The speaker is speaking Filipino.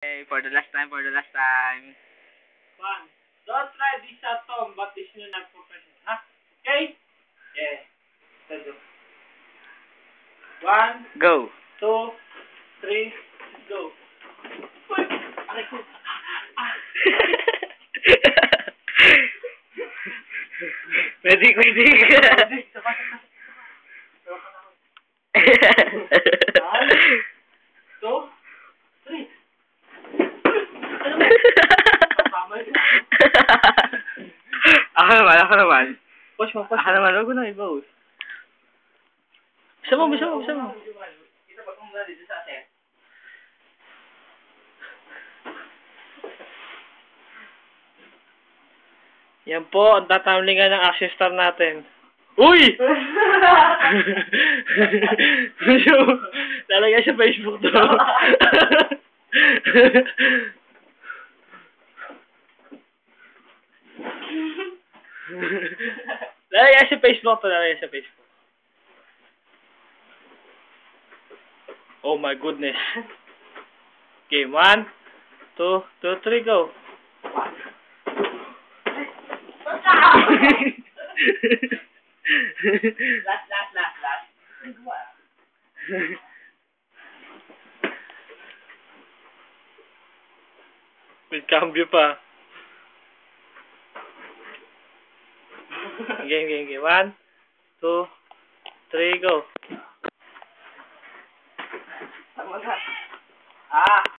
Okay, for the last time. One. Don't try this at home, but this is not professional. Huh? Okay? Yeah. Let's go. 1, Go. 2, 3, go. Pwede. Ako naman. Push mo. Ako naman, huwag ko nang i-post. Bisa mo. Kita ba kung mula dito sa atin? Yan po, ang tatamlingan ng action star natin. Uy! Lalagay sa Facebook to. Lalagay sa Facebook. Oh my goodness. Okay, 1, 2, 3, go. Last. May cambio pa. Game. 1, 2, 3, go. Tama na.